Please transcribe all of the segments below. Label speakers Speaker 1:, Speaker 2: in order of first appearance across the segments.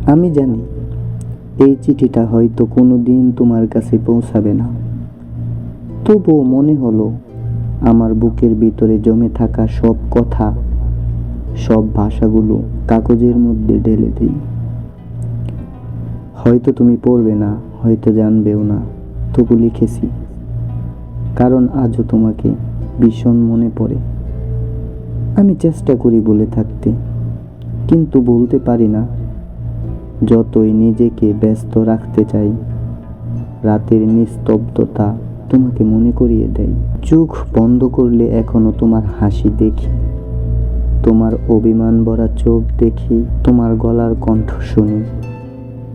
Speaker 1: আমি জানি এই চিঠিটা হয়তো কোনো দিন তোমার কাছে পৌঁছাবে না, তবুও মনে হলো আমার বুকের ভিতরে জমে থাকা সব কথা, সব ভাষাগুলো কাগজের মধ্যে ঢেলে দিই। হয়তো তুমি পড়বে না, হয়তো জানবেও না, তবু লিখেছি, কারণ আজও তোমাকে ভীষণ মনে পড়ে। আমি চেষ্টা করি বলে থাকতে, কিন্তু বলতে পারি না। যতই নিজেকে ব্যস্ত রাখতে চাই, রাতের নিস্তব্ধতা তোমাকে মনে করিয়ে দেয়। চোখ বন্ধ করলে এখনো তোমার হাসি দেখি, তোমার অভিমান ভরা চোখ দেখি, তোমার গলার কণ্ঠ শুনি,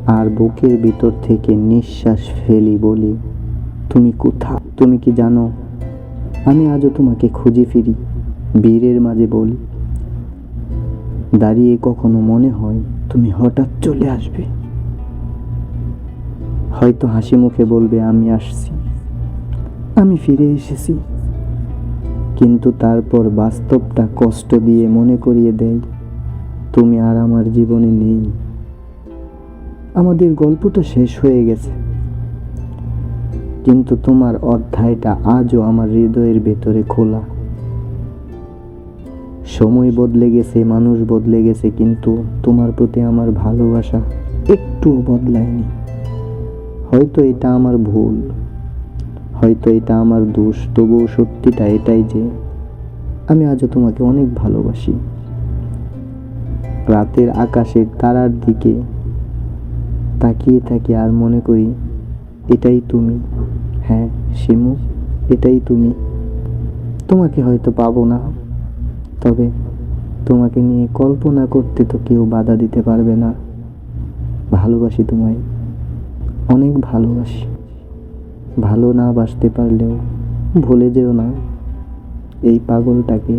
Speaker 1: আর বুকের ভিতর থেকে নিঃশ্বাস ফেলি, বলি তুমি কোথাও। তুমি কি জানো, আমি আজও তোমাকে খুঁজে ফিরি, ভিড়ের মাঝে বলি দাঁড়িয়ে, কখনো মনে হয় তুমি হঠাৎ চলে আসবে। হয়তো হাসি মুখে বলবে আমি আসছি, আমি ফিরে এসেছি। কিন্তু তারপর বাস্তবটা কষ্ট দিয়ে মনে করিয়ে দেয় তুমি আর আমার জীবনে নেই। আমাদের গল্পটা শেষ হয়ে গেছে, কিন্তু তোমার অধ্যায়টা আজও আমার হৃদয়ের ভেতরে খোলা। সময় বদলে গেছে, মানুষ বদলে গেছে, কিন্তু তোমার প্রতি আমার ভালোবাসা একটুও বদলায়নি। হয়তো এটা আমার ভুল, হয়তো এটা আমার দোষ, তবুও সত্যিটা এটাই যে আমি আজও তোমাকে অনেক ভালোবাসি। রাতের আকাশের তারার দিকে তাকিয়ে থাকি আর মনে করি এটাই তুমি। হ্যাঁ শিমু, এটাই তুমি। তোমাকে হয়তো পাবো না, তবে তোমাকে নিয়ে কল্পনা করতে তো কেউ বাধা দিতে পারবে না। ভালোবাসি তোমায়, অনেক ভালোবাসি। ভালো না বাসতে পারলেও ভুলে যেও না এই পাগলটাকে।